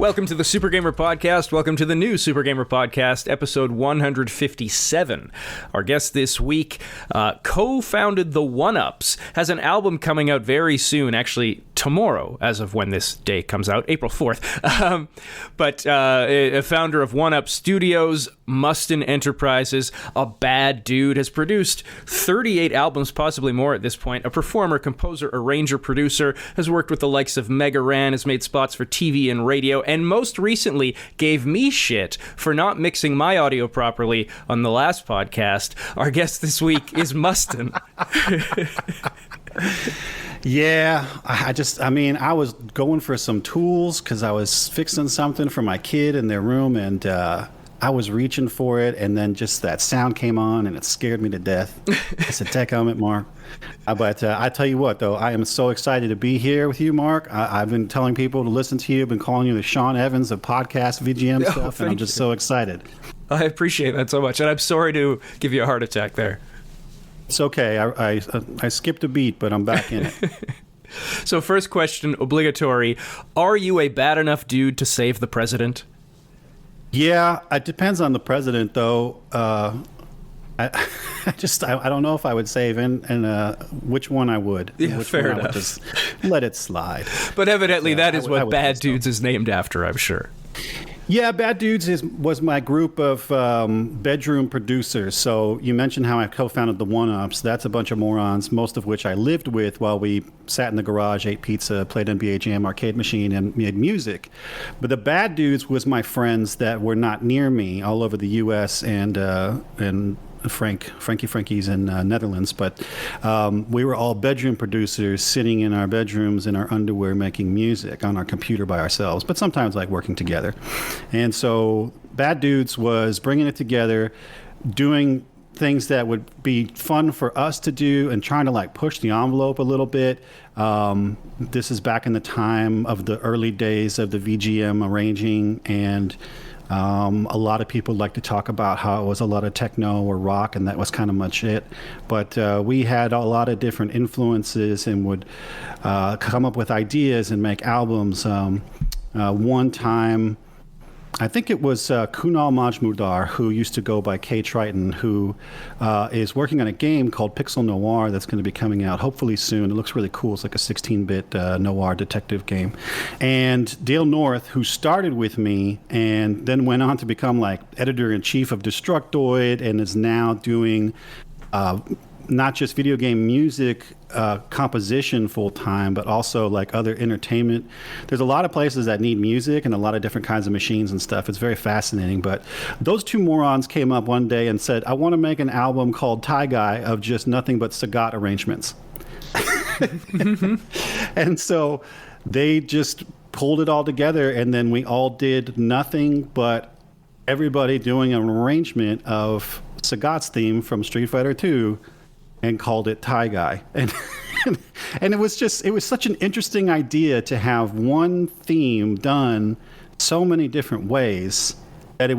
Welcome to the Super Gamer Podcast. Welcome to the new Super Gamer Podcast, episode 157. Our guest this week co-founded the One-Ups, has an album coming out very soon, actually tomorrow, as of when this day comes out, April 4th. But a founder of One-Up Studios, Mustin Enterprises, a bad dude, has produced 38 albums, possibly more at this point. A performer, composer, arranger, producer, has worked with the likes of Mega Ran, has made spots for TV and radio, and most recently gave me shit for not mixing my audio properly on the last podcast. Our guest this week is Mustin. Yeah, I was going for some tools because I was fixing something for my kid in their room, and I was reaching for it, and then just that sound came on, and it scared me to death. I said, "Tech helmet, Mark." But I tell you what, though, I am so excited to be here with you, Mark. I've been telling people to listen to you. I've been calling you the Sean Evans of podcast VGM stuff, and I'm just so excited. I appreciate that so much, and I'm sorry to give you a heart attack there. It's okay. I skipped a beat, but I'm back in it. So first question, obligatory. Are you a bad enough dude to save the president? Yeah, it depends on the president, though. I don't know if I would save and which one I would. Yeah, which fair one enough. I would just let it slide. But evidently that is what Bad so. Dudes is named after, I'm sure. Yeah, Bad Dudes was my group of bedroom producers. So you mentioned how I co-founded the One-Ups. That's a bunch of morons, most of which I lived with while we sat in the garage, ate pizza, played NBA Jam arcade machine, and made music. But the Bad Dudes was my friends that were not near me all over the U.S. and Frankie's in Netherlands, but we were all bedroom producers sitting in our bedrooms in our underwear making music on our computer by ourselves, but sometimes like working together. And so Bad Dudes was bringing it together, doing things that would be fun for us to do and trying to like push the envelope a little bit. This is back in the time of the early days of the VGM arranging, and a lot of people like to talk about how it was a lot of techno or rock, and that was kind of much it. But we had a lot of different influences and would come up with ideas and make albums. One time, I think it was Kunal Majmudar, who used to go by K Triton, who is working on a game called Pixel Noir that's going to be coming out hopefully soon. It looks really cool. It's like a 16-bit noir detective game. And Dale North, who started with me and then went on to become like editor-in-chief of Destructoid and is now doing not just video game music composition full-time, but also like other entertainment. There's a lot of places that need music and a lot of different kinds of machines and stuff. It's very fascinating. But those two morons came up one day and said, I want to make an album called Tie Guy of just nothing but Sagat arrangements. And so they just pulled it all together, and then we all did nothing but everybody doing an arrangement of Sagat's theme from Street Fighter 2 and called it Tie Guy. And it was such an interesting idea to have one theme done so many different ways that there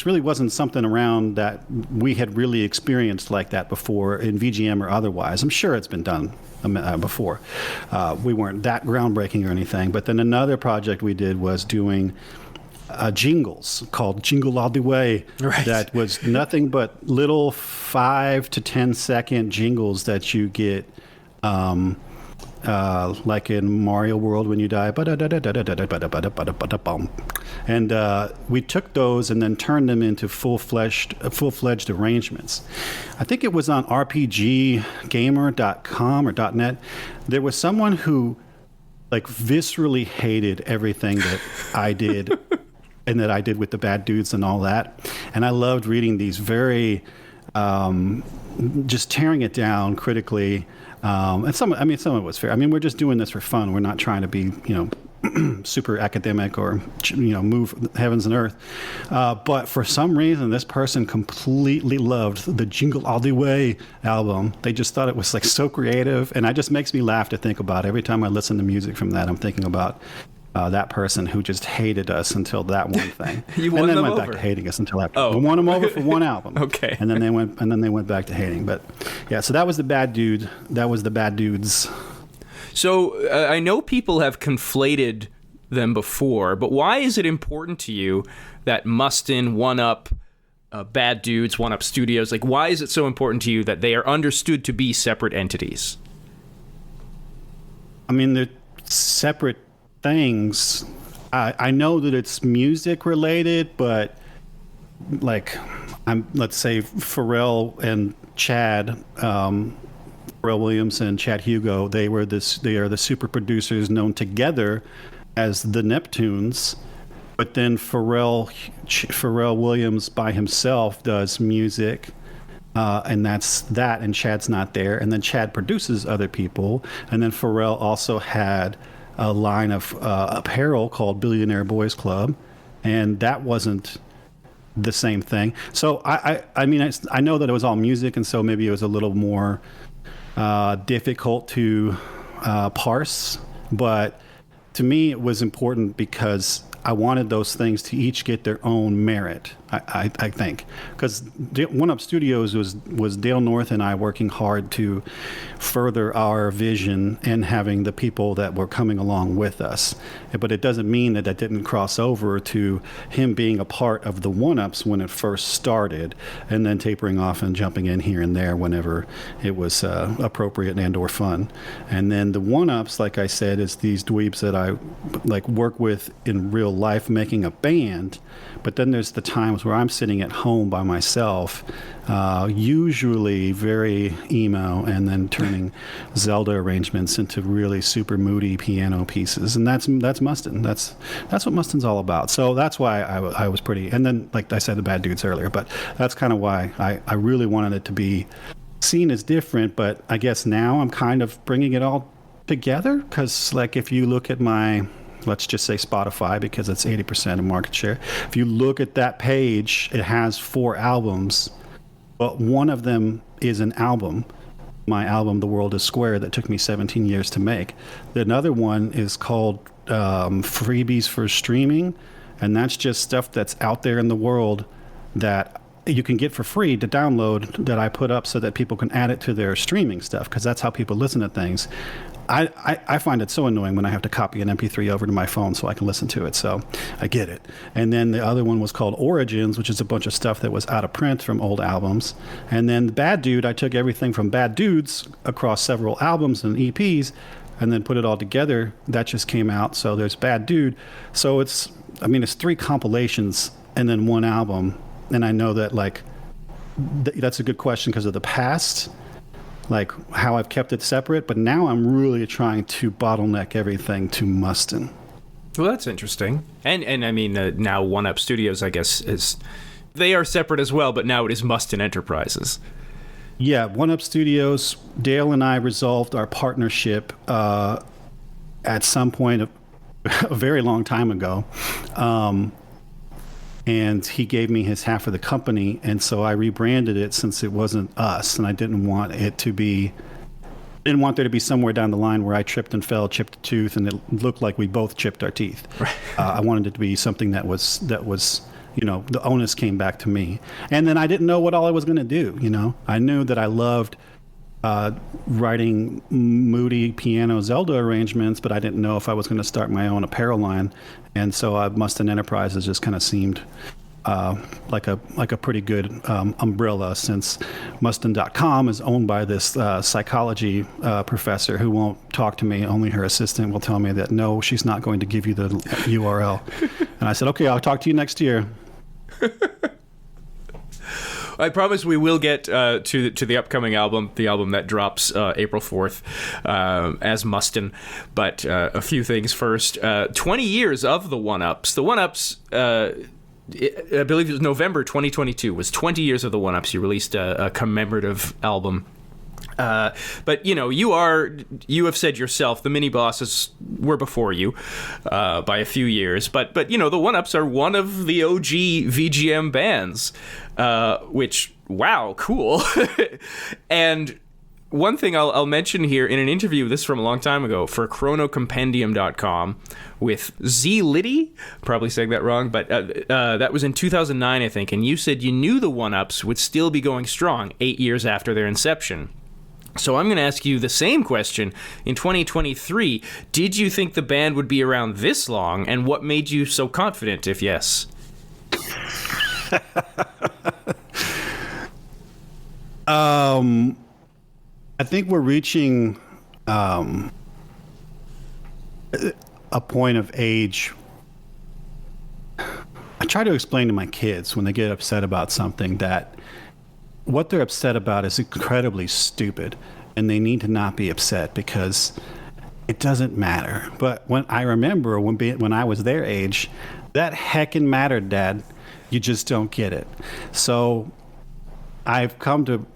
really wasn't something around that we had really experienced like that before in VGM or otherwise. I'm sure it's been done before. We weren't that groundbreaking or anything. But then another project we did was doing jingles called Jingle All the Way. Right. That was nothing but little 5 to 10 second jingles that you get like in Mario World when you die. And we took those and then turned them into full-fledged arrangements. I think it was on rpggamer.com or .net. There was someone who like viscerally hated everything that I did and that I did with the Bad Dudes and all that. And I loved reading these very, just tearing it down critically. And some of it was fair. I mean, we're just doing this for fun. We're not trying to be, super academic or, move heavens and earth. But for some reason, this person completely loved the Jingle All the Way album. They just thought it was like so creative. And it just makes me laugh to think about. Every time I listen to music from that, I'm thinking about that person who just hated us until that one thing. You won and then them went over. back to hating us until after. Oh. We won them over for one album. Okay. And then they went back to hating. But yeah, so that was the Bad Dude. That was the Bad Dudes. So I know people have conflated them before, but why is it important to you that Mustin, One Up, Bad Dudes, One Up Studios, like why is it so important to you that they are understood to be separate entities? I mean, they're separate things. I know that it's music related, but like, let's say Pharrell and Chad, Pharrell Williams and Chad Hugo, they are the super producers known together as the Neptunes. But then Pharrell Williams by himself does music. And that's that, and Chad's not there. And then Chad produces other people. And then Pharrell also had a line of apparel called Billionaire Boys Club, and that wasn't the same thing. So I mean, I know that it was all music, and so maybe it was a little more difficult to parse. But to me, it was important because I wanted those things to each get their own merit, I think. Because One Up Studios was Dale North and I working hard to further our vision and having the people that were coming along with us. But it doesn't mean that didn't cross over to him being a part of the One Ups when it first started, and then tapering off and jumping in here and there whenever it was appropriate and or fun. And then the One Ups, like I said, is these dweebs that I like work with in real life making a band. But then there's the times where I'm sitting at home by myself, usually very emo, and then turning Zelda arrangements into really super moody piano pieces. And that's Mustin. That's what Mustin's all about. So that's why I was pretty. And then, like I said, the Bad Dudes earlier. But that's kind of why I really wanted it to be seen as different. But I guess now I'm kind of bringing it all together, because like if you look at my, let's just say Spotify, because it's 80% of market share. If you look at that page, it has 4 albums, but one of them is an album. My album, The World is Square, that took me 17 years to make. Another one is called Freebies for Streaming, and that's just stuff that's out there in the world that you can get for free to download, that I put up so that people can add it to their streaming stuff, because that's how people listen to things. I find it so annoying when I have to copy an MP3 over to my phone so I can listen to it. So I get it. And then the other one was called Origins, which is a bunch of stuff that was out of print from old albums. And then the Bad Dude, I took everything from Bad Dudes across several albums and EPs and then put it all together. That just came out. So there's Bad Dude. So it's 3 compilations and then 1 album. And I know that that's a good question because of the past, like how I've kept it separate, but now I'm really trying to bottleneck everything to Mustin. Well, that's interesting. And I mean, now One Up Studios, I guess, they are separate as well, but now it is Mustin Enterprises. Yeah, One Up Studios, Dale and I resolved our partnership at some point a very long time ago. And he gave me his half of the company, and so I rebranded it since it wasn't us, and I didn't want there to be somewhere down the line where I tripped and fell, chipped a tooth, and it looked like we both chipped our teeth. Right. I wanted it to be something that was the onus came back to me, and then I didn't know what all I was going to do. I knew that I loved writing moody piano Zelda arrangements, but I didn't know if I was going to start my own apparel line. And so Mustin Enterprises just kind of seemed like a pretty good umbrella, since Mustin.com is owned by this psychology professor who won't talk to me. Only her assistant will tell me that no, she's not going to give you the URL. And I said, okay, I'll talk to you next year. I promise we will get to the upcoming album, the album that drops April 4th as Mustin. But a few things first. 20 years of the One Ups. The One Ups, I believe it was November 2022, was 20 years of the One Ups. You released a commemorative album. But you have said yourself the mini bosses were before you by a few years, but the One Ups are one of the OG VGM bands, which, wow, cool. And one thing I'll mention here in an interview, this from a long time ago, for chronocompendium.com with Z Liddy, probably saying that wrong, but that was in 2009, I think, and you said you knew the One Ups would still be going strong 8 years after their inception. So I'm going to ask you the same question. In 2023, did you think the band would be around this long, and what made you so confident, if yes? I think we're reaching a point of age. I try to explain to my kids when they get upset about something that what they're upset about is incredibly stupid, and they need to not be upset because it doesn't matter. But when I remember when I was their age, that heckin' mattered, Dad. You just don't get it. So I've come to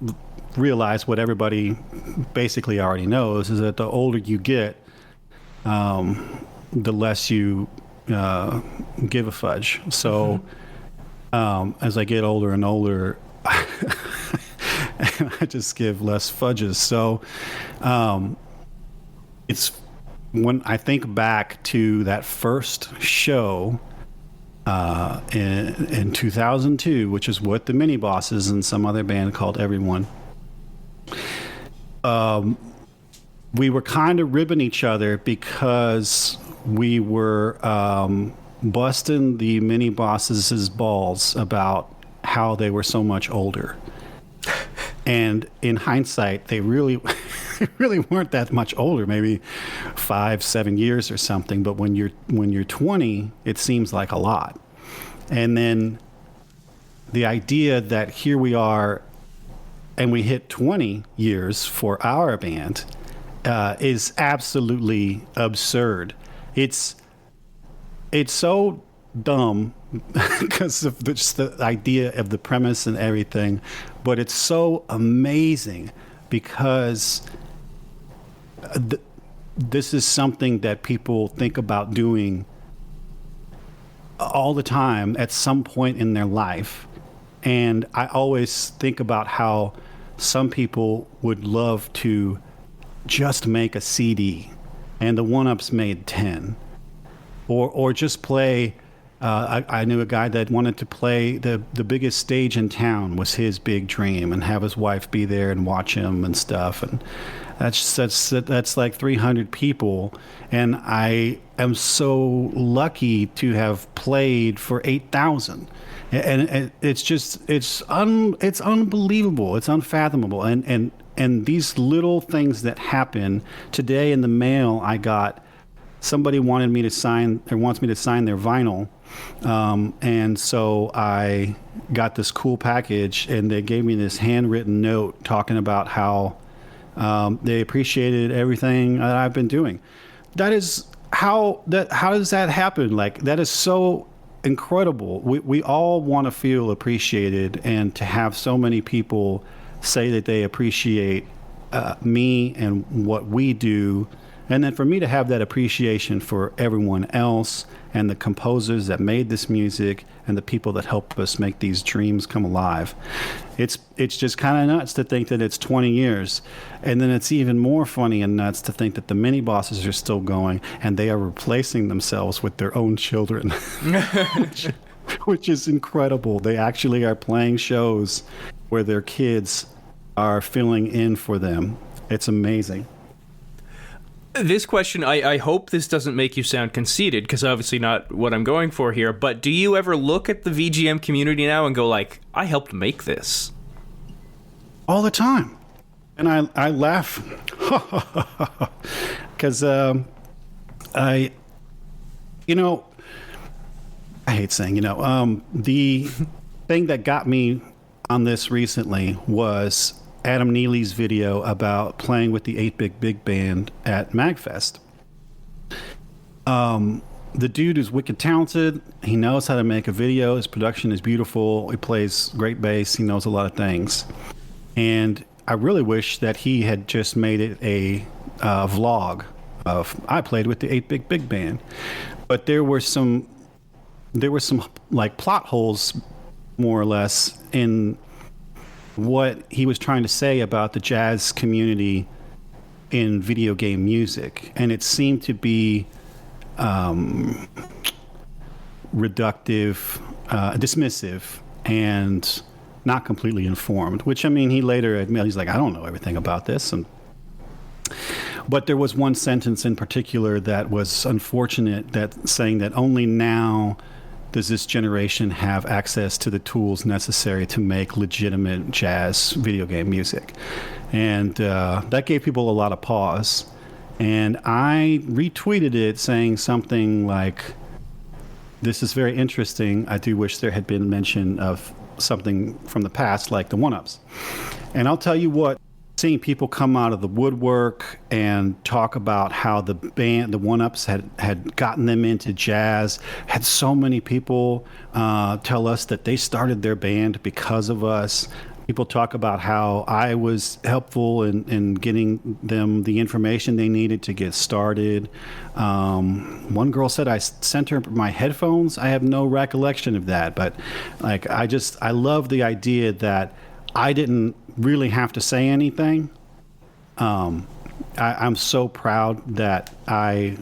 realize what everybody basically already knows is that the older you get, the less you give a fudge. So as I get older and older, I just give less fudges. So it's when I think back to that first show in 2002, which is what the Mini Bosses and some other band called Everyone. We were kind of ribbing each other because we were busting the Mini Bosses' balls about how they were so much older. And in hindsight, they really weren't that much older, maybe 5-7 years or something. But when you're 20, it seems like a lot. And then the idea that here we are and we hit 20 years for our band is absolutely absurd. It's so dumb because of just the idea of the premise and everything, but it's so amazing because this is something that people think about doing all the time at some point in their life. And I always think about how some people would love to just make a CD and the One-Ups made 10, or just play. I knew a guy that wanted to play the biggest stage in town was his big dream, and have his wife be there and watch him and stuff. And that's like 300 people, and I am so lucky to have played for 8,000. And it's unbelievable. It's unfathomable. And these little things that happen today in the mail, I got somebody wants me to sign their vinyl. And so I got this cool package, and they gave me this handwritten note talking about how they appreciated everything that I've been doing. How does that happen? Like, that is so incredible. We all want to feel appreciated, and to have so many people say that they appreciate me and what we do, and then for me to have that appreciation for everyone else and the composers that made this music and the people that help us make these dreams come alive. It's just kind of nuts to think that it's 20 years. And then it's even more funny and nuts to think that the Mini Bosses are still going and they are replacing themselves with their own children, which is incredible. They actually are playing shows where their kids are filling in for them. It's amazing. This question, I hope this doesn't make you sound conceited, because obviously not what I'm going for here, but do you ever look at the VGM community now and go like, I helped make this? All the time. And I laugh because I hate saying, the thing that got me on this recently was Adam Neely's video about playing with the 8-Bit Big Band at MagFest. The dude is wicked talented. He knows how to make a video. His production is beautiful. He plays great bass. He knows a lot of things. And I really wish that he had just made it a vlog of I played with the 8-Bit Big Band. But there were some like plot holes, more or less, in what he was trying to say about the jazz community in video game music. And it seemed to be reductive, dismissive, and not completely informed, which, I mean, he later admitted, he's like, I don't know everything about this. But there was one sentence in particular that was unfortunate, that saying that only now does this generation have access to the tools necessary to make legitimate jazz video game music. And that gave people a lot of pause. And I retweeted it saying something like, this is very interesting. I do wish there had been mention of something from the past like the one-ups. And I'll tell you what, seeing people come out of the woodwork and talk about how the band, the one-ups had gotten them into jazz, had so many people tell us that they started their band because of us. People talk about how I was helpful in getting them the information they needed to get started. One girl said I sent her my headphones. I have no recollection of that, but like I love the idea that I didn't really have to say anything. I'm so proud that I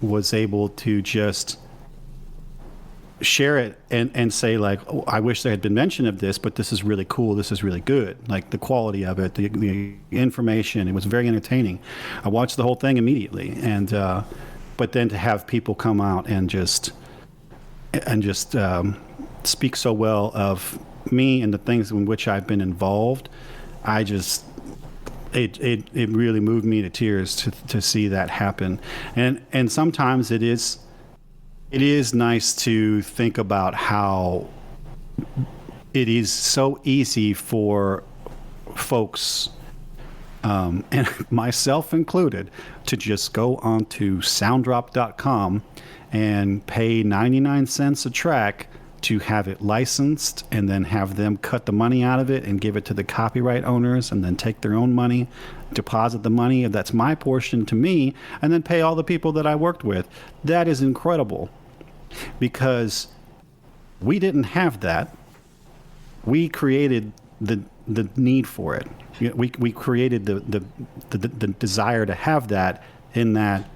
was able to just share it and say, like, oh, I wish there had been mention of this, but this is really cool. This is really good. Like the quality of it, the information, it was very entertaining. I watched the whole thing immediately. And, but then to have people come out and just speak so well of me and the things in which I've been involved, it really moved me to tears to see that happen. And sometimes it is nice to think about how it is so easy for folks, and myself included, to just go onto sounddrop.com and pay 99 cents a track to have it licensed, and then have them cut the money out of it and give it to the copyright owners, and then take their own money, deposit the money, if that's my portion, to me, and then pay all the people that I worked with. That is incredible, because we didn't have that. We created the need for it. We created the desire to have that, in that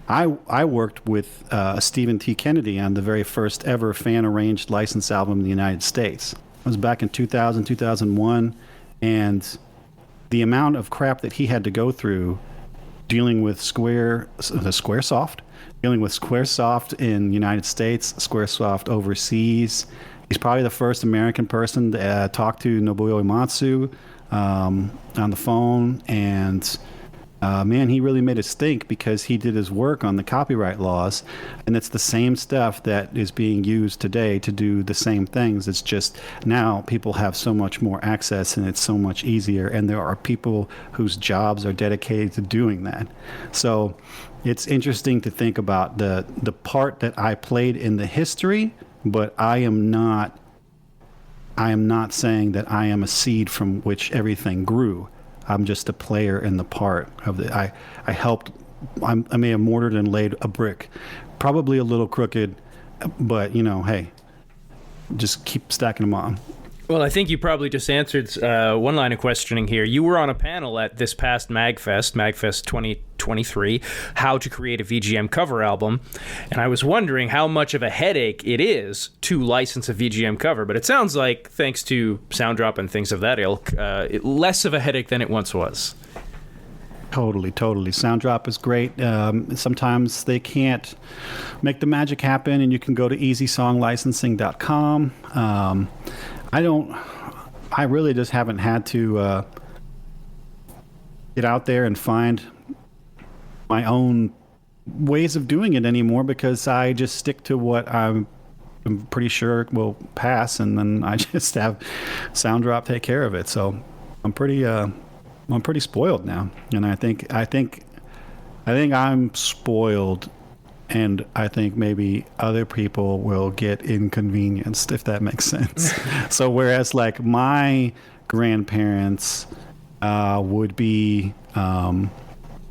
I worked with Stephen T. Kennedy on the very first ever fan-arranged licensed album in the United States. It was back in 2000, 2001, and the amount of crap that he had to go through dealing with Squaresoft, dealing with Squaresoft in the United States, Squaresoft overseas. He's probably the first American person to talk to Nobuo Uematsu on the phone, and man, he really made it stink, because he did his work on the copyright laws, and it's the same stuff that is being used today to do the same things. It's just now people have so much more access, and it's so much easier, and there are people whose jobs are dedicated to doing that. So it's interesting to think about the part that I played in the history, but I am not saying that I am a seed from which everything grew. I'm just a player in the part of the. I helped. I may have mortared and laid a brick, probably a little crooked, but hey, just keep stacking them on. Well, I think you probably just answered one line of questioning here. You were on a panel at this past MagFest 2023, how to create a VGM cover album, and I was wondering how much of a headache it is to license a VGM cover, but it sounds like, thanks to Sounddrop and things of that ilk, less of a headache than it once was. Totally. Sounddrop is great. Sometimes they can't make the magic happen, and you can go to easysonglicensing.com. I really just haven't had to get out there and find my own ways of doing it anymore, because I just stick to what I'm pretty sure will pass, and then I just have Sounddrop take care of it. So I'm pretty spoiled now, and I think I'm spoiled. And I think maybe other people will get inconvenienced, if that makes sense. So whereas like my grandparents would be, my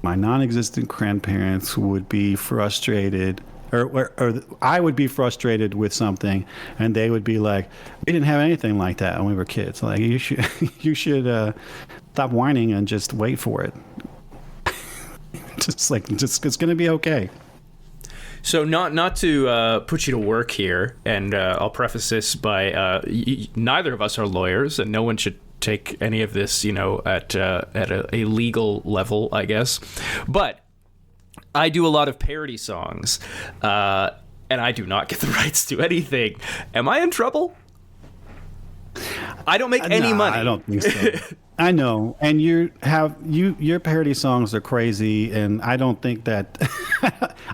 non-existent grandparents would be frustrated, or I would be frustrated with something, and they would be like, "We didn't have anything like that when we were kids. Like you should stop whining and just wait for it. just it's going to be okay." So not to put you to work here, and I'll preface this by neither of us are lawyers, and no one should take any of this, at a legal level, I guess. But I do a lot of parody songs, and I do not get the rights to anything. Am I in trouble? I don't make any money. I don't think so. I know, and your parody songs are crazy, and I don't think that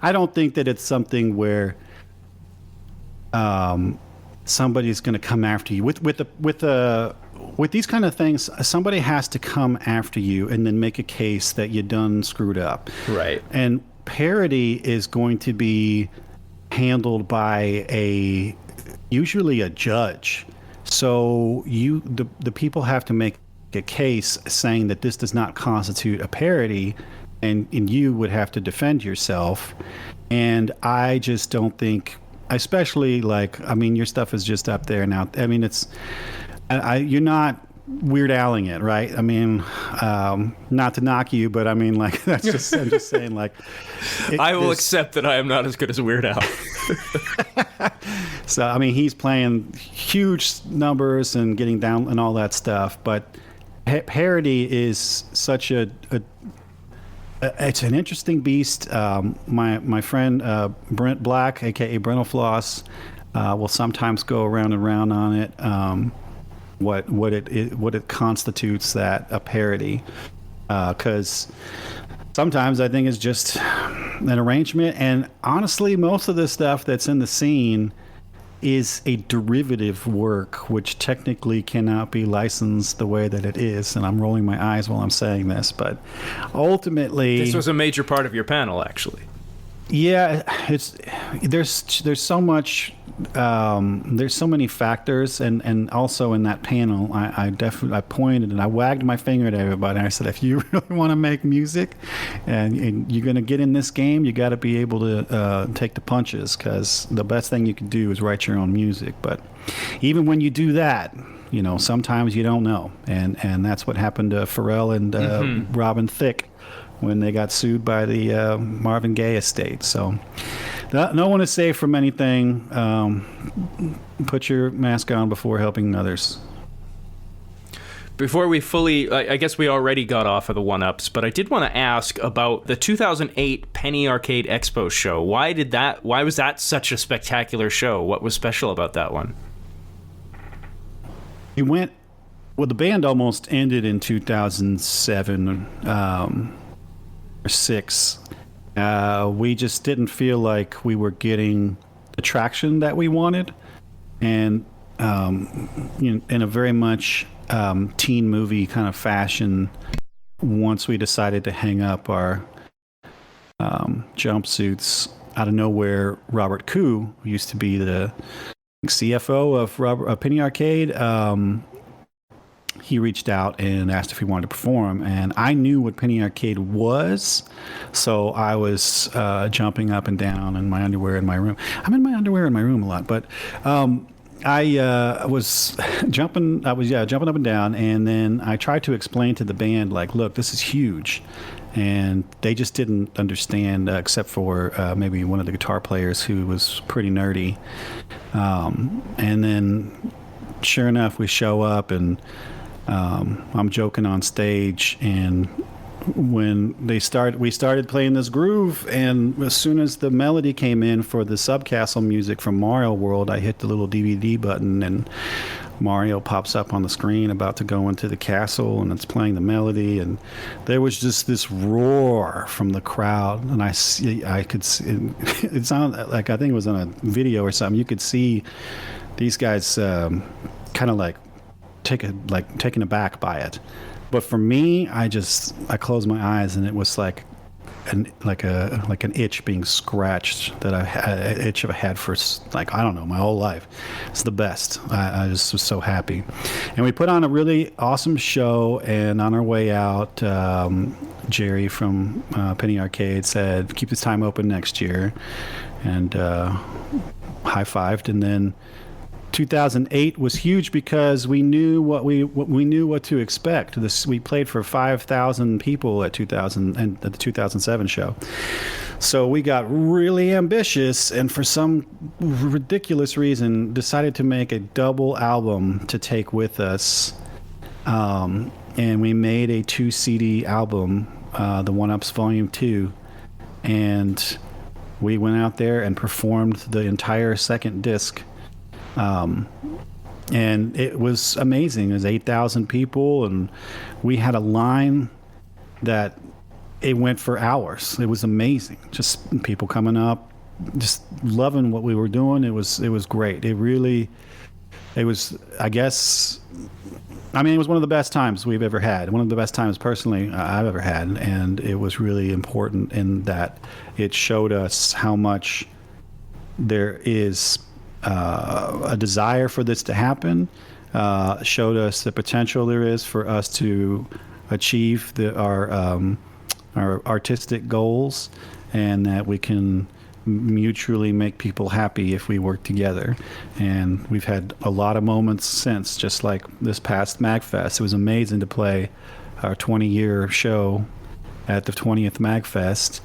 it's something where somebody's going to come after you with these kind of things. Somebody has to come after you and then make a case that you done screwed up, right? And parody is going to be handled by usually a judge. So the people have to make a case saying that this does not constitute a parody, and you would have to defend yourself. And I just don't think, especially your stuff is just up there now. I mean, you're not Weird Alling it, right? I mean, not to knock you, but I mean, that's just, I'm just saying, I will accept that I am not as good as Weird Al. So, I mean, he's playing huge numbers and getting down and all that stuff, but parody is such it's an interesting beast. My friend Brent Black, aka Brentalfloss, will sometimes go around and round on it. What it constitutes that a parody, because sometimes I think it's just an arrangement, and honestly, most of the stuff that's in the scene is a derivative work, which technically cannot be licensed the way that it is. And I'm rolling my eyes while I'm saying this, but ultimately, this was a major part of your panel, actually. Yeah, there's so much, there's so many factors, and also in that panel, I pointed and I wagged my finger at everybody, and I said, if you really want to make music, and you're going to get in this game, you got to be able to take the punches, because the best thing you can do is write your own music. But even when you do that, sometimes you don't know, and that's what happened to Pharrell and Robin Thicke when they got sued by the Marvin Gaye estate. So no one is safe from anything. Put your mask on before helping others. Before we fully, I guess we already got off of the one-ups, but I did want to ask about the 2008 Penny Arcade Expo show. Why was that such a spectacular show? What was special about that one? The band almost ended in 2007, or 6. We just didn't feel like we were getting the traction that we wanted, and in a very much teen movie kind of fashion, once we decided to hang up our jumpsuits, out of nowhere, Robert Koo, who used to be the CFO of Penny Arcade, he reached out and asked if he wanted to perform, and I knew what Penny Arcade was, so I was jumping up and down in my underwear in my room. I'm in my underwear in my room a lot, but I was jumping up and down, and then I tried to explain to the band, look, this is huge, and they just didn't understand, except for maybe one of the guitar players who was pretty nerdy. And then, sure enough, we show up, and I'm joking on stage, and when we started playing this groove, and as soon as the melody came in for the Subcastle music from Mario World, I hit the little DVD button, and Mario pops up on the screen about to go into the castle, and it's playing the melody, and there was just this roar from the crowd, and I could see it sounded like, I think it was on a video or something, you could see these guys kind of taken aback by it. But for me, I closed my eyes, and it was like an itch being scratched that an itch I've had for I don't know, my whole life. It's the best. I just was so happy, and we put on a really awesome show. And on our way out, Jerry from Penny Arcade said, "Keep this time open next year," and high-fived. And then 2008 was huge because we knew what to expect. We played for 5,000 people at the 2007 show. So we got really ambitious, and for some ridiculous reason, decided to make a double album to take with us. And we made a 2 CD album, the One Ups Volume 2, and we went out there and performed the entire second disc. And it was amazing. It was 8,000 people, and we had a line that it went for hours. It was amazing. Just people coming up, just loving what we were doing. It was great. It was, I guess, I mean, it was one of the best times we've ever had. One of the best times personally I've ever had. And it was really important in that it showed us how much there is a desire for this to happen, showed us the potential there is for us to achieve our artistic goals, and that we can mutually make people happy if we work together. And we've had a lot of moments since, just like this past MagFest. It was amazing to play our 20-year show at the 20th MagFest.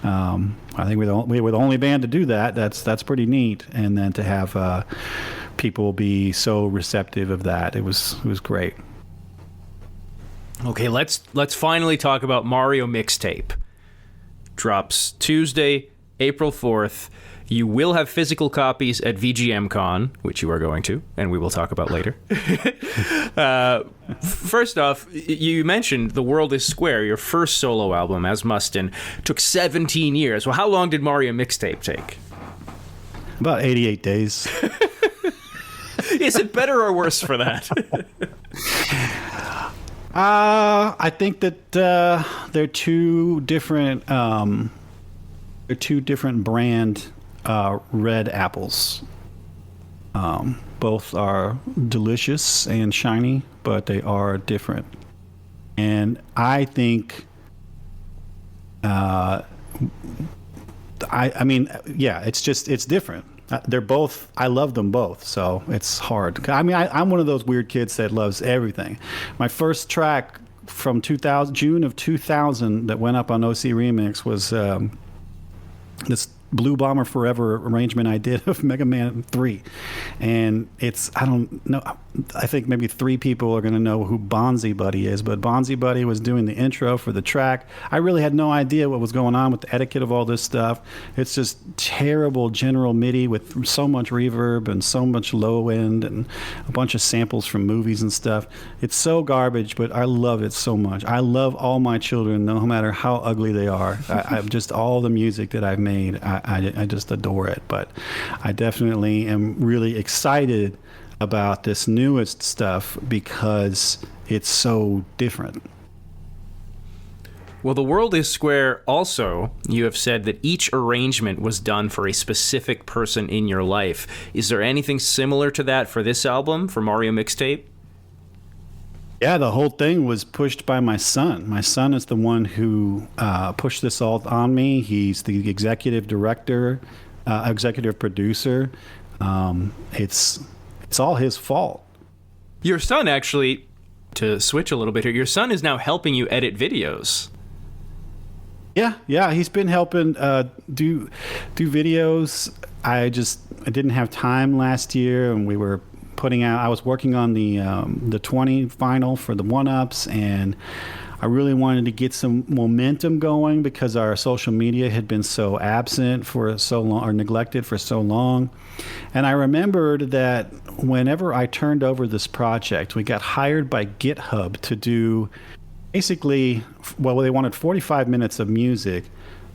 I think we were the only band to do that. That's pretty neat. And then to have people be so receptive of that, it was great. Okay, let's finally talk about Mario Mixtape. Drops Tuesday, April 4th. You will have physical copies at VGMCon, which you are going to, and we will talk about later. First off, you mentioned The World is Square, your first solo album as Mustin, took 17 years. Well, how long did Mario Mixtape take? About 88 days. Is it better or worse for that? I think that they're two different brand red apples. Both are delicious and shiny, but they are different. And I think, I mean, yeah, it's different. They're both, I love them both, so it's hard. I mean, I'm one of those weird kids that loves everything. My first track from June of 2000 that went up on OC Remix was this Blue Bomber Forever arrangement I did of Mega Man 3. And it's, I don't know, I think maybe 3 people are going to know who Bonzi Buddy is, but Bonzi Buddy was doing the intro for the track. I really had no idea what was going on with the etiquette of all this stuff. It's just terrible general MIDI with so much reverb and so much low end and a bunch of samples from movies and stuff. It's so garbage, but I love it so much. I love all my children, no matter how ugly they are. I just, all the music that I've made, I just adore it. But I definitely am really excited about this newest stuff because it's so different. Well, The World is Square also, you have said that each arrangement was done for a specific person in your life. Is there anything similar to that for this album, for Mario Mixtape? Yeah, the whole thing was pushed by my son. My son is the one who pushed this all on me. He's the executive director, executive producer. It's all his fault. Your son actually, to switch a little bit here, your son is now helping you edit videos. Yeah, he's been helping do videos. I didn't have time last year, and we were I was working on the 20 final for the one-ups, and I really wanted to get some momentum going because our social media had been so absent for so long, or neglected for so long. And I remembered that whenever I turned over this project, we got hired by GitHub to do basically, well, they wanted 45 minutes of music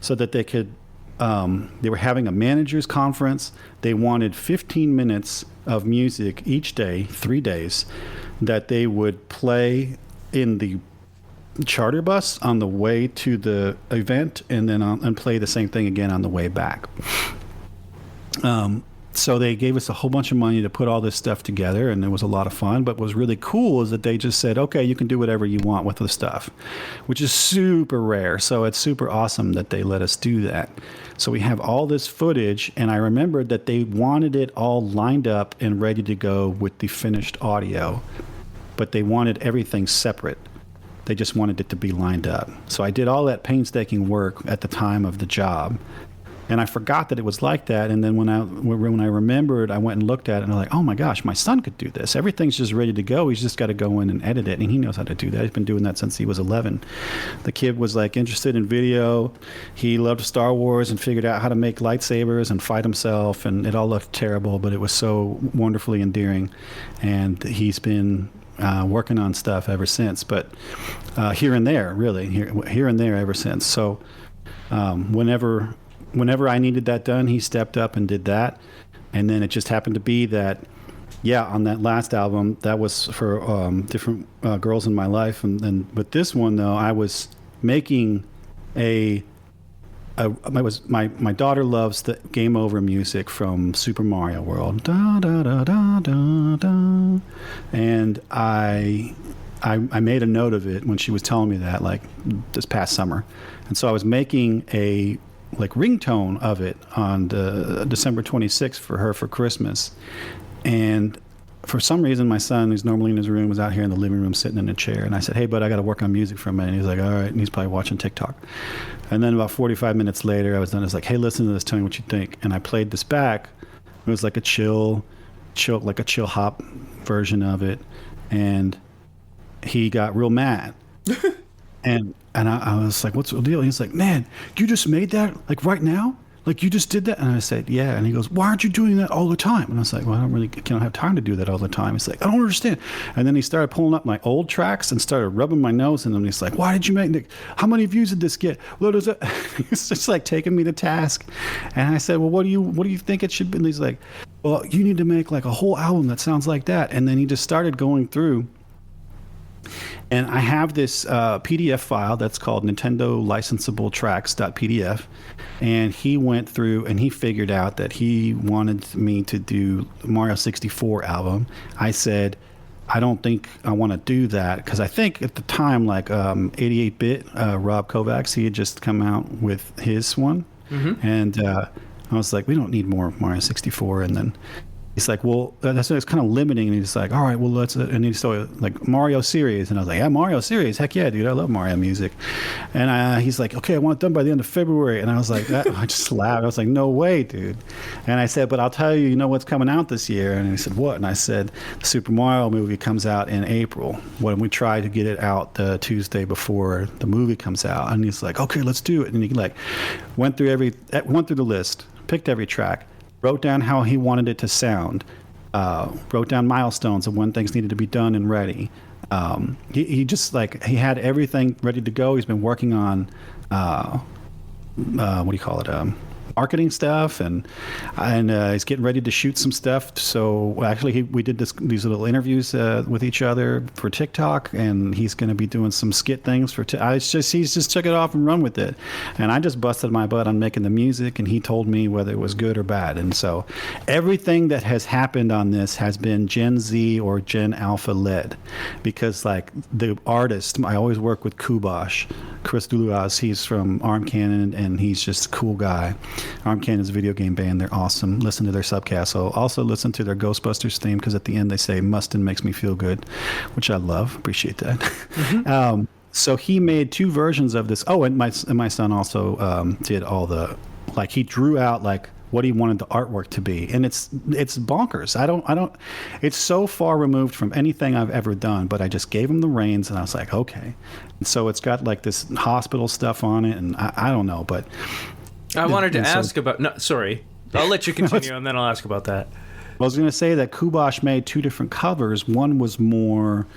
so that they could, they were having a managers conference. They wanted 15 minutes of music each day, 3 days, that they would play in the charter bus on the way to the event, and then and play the same thing again on the way back. So they gave us a whole bunch of money to put all this stuff together, and it was a lot of fun. But what was really cool is that they just said, okay, you can do whatever you want with the stuff, which is super rare. So it's super awesome that they let us do that. So we have all this footage, and I remembered that they wanted it all lined up and ready to go with the finished audio, but they wanted everything separate. They just wanted it to be lined up. So I did all that painstaking work at the time of the job. And I forgot that it was like that. And then when I remembered, I went and looked at it, and I'm like, oh my gosh, my son could do this. Everything's just ready to go. He's just got to go in and edit it. And he knows how to do that. He's been doing that since he was 11. The kid was like interested in video. He loved Star Wars and figured out how to make lightsabers and fight himself. And it all looked terrible, but it was so wonderfully endearing. And he's been working on stuff ever since, but here and there, really, here and there ever since. So whenever I needed that done, he stepped up and did that. And then it just happened to be that, on that last album, that was for different girls in my life. And with this one, though, I was making my daughter loves the Game Over music from Super Mario World. Da, da, da, da, da, da. And I made a note of it when she was telling me that, like, this past summer. And so I was making a ringtone of it on December 26th for her for Christmas. And for some reason, my son, who's normally in his room, was out here in the living room sitting in a chair. And I said, hey, bud, I got to work on music for a minute. And he's like, all right. And he's probably watching TikTok. And then about 45 minutes later, I was done. I was like, hey, listen to this. Tell me what you think. And I played this back. It was like a chill hop version of it. And he got real mad. And I was like, what's the deal? He's like, man, you just made that like right now? Like you just did that? And I said, yeah. And he goes, why aren't you doing that all the time? And I was like, well, I don't have time to do that all the time. He's like, I don't understand. And then he started pulling up my old tracks and started rubbing my nose in them. He's like, why did you make it? How many views did this get? What is it? He's just like taking me to task. And I said, well, what do you think it should be? And he's like, well, you need to make like a whole album that sounds like that. And then he just started going through. And I have this PDF file that's called Nintendo Licensable Tracks.pdf. And he went through and he figured out that he wanted me to do Mario 64 album. I said, I don't think I want to do that, because I think at the time, like 88-bit, Rob Kovacs, he had just come out with his one. Mm-hmm. And I was like, we don't need more Mario 64. And then he's like, well, that's kind of limiting. And he's like, all right, well, let's, and he's so like Mario series. And I was like, yeah, Mario series. Heck yeah, dude. I love Mario music. And he's like, okay, I want it done by the end of February. And I was like, I just laughed. I was like, no way, dude. And I said, but I'll tell you, you know what's coming out this year? And he said, what? And I said, the Super Mario movie comes out in April, when we try to get it out the Tuesday before the movie comes out. And he's like, okay, let's do it. And he like went through the list, picked every track, wrote down how he wanted it to sound, wrote down milestones of when things needed to be done and ready. He just like, he had everything ready to go. He's been working on, what do you call it? Marketing stuff, and he's getting ready to shoot some stuff. So actually, we did these little interviews with each other for TikTok, and he's going to be doing some skit things for. He's just took it off and run with it, and I just busted my butt on making the music, and he told me whether it was good or bad. And so everything that has happened on this has been Gen Z or Gen Alpha led, because like the artist, I always work with Kubosh, Chris Duluaz. He's from Arm Cannon, and he's just a cool guy. Arm Cannon's a video game band. They're awesome. Listen to their subcastle. Also listen to their Ghostbusters theme, because at the end they say, Mustin makes me feel good, which I love. Appreciate that. Mm-hmm. So he made two versions of this. Oh, and my son also did all the, like, he drew out like what he wanted the artwork to be, and it's bonkers. I don't. It's so far removed from anything I've ever done, but I just gave him the reins, and I was like, okay. And so it's got like this hospital stuff on it, and I don't know, but. I wanted to ask about... No, sorry. I'll let you continue, and then I'll ask about that. I was going to say that Kubosh made two different covers. One was more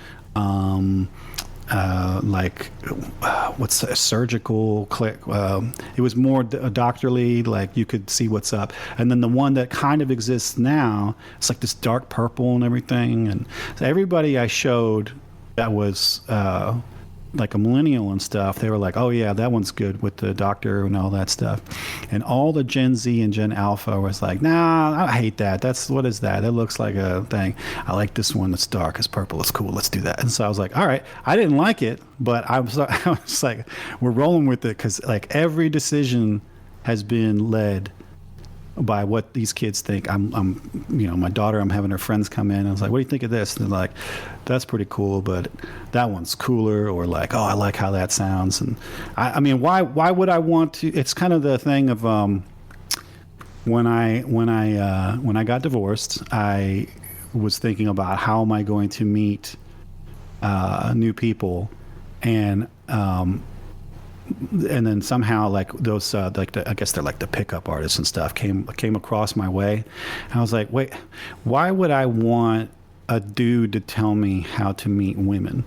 what's a surgical click. It was more doctorly, like you could see what's up. And then the one that kind of exists now, it's like this dark purple and everything. And so everybody I showed that was... like a millennial and stuff, they were like, oh yeah, that one's good with the doctor and all that stuff. And all the Gen Z and Gen Alpha was like, nah, I hate that. What is that? It looks like a thing. I like this one that's dark, it's purple, it's cool, let's do that. And so I was like, all right, I didn't like it, but I was like, we're rolling with it, because like every decision has been led by what these kids think. My daughter, I'm having her friends come in. I was like, what do you think of this? And they're like, that's pretty cool, but that one's cooler. Or like, oh, I like how that sounds. And I mean, why would I want to? It's kind of the thing of when I got divorced, I was thinking about how am I going to meet new people, and then somehow like those I guess they're like the pickup artists and stuff came across my way. And I was like, wait, why would I want a dude to tell me how to meet women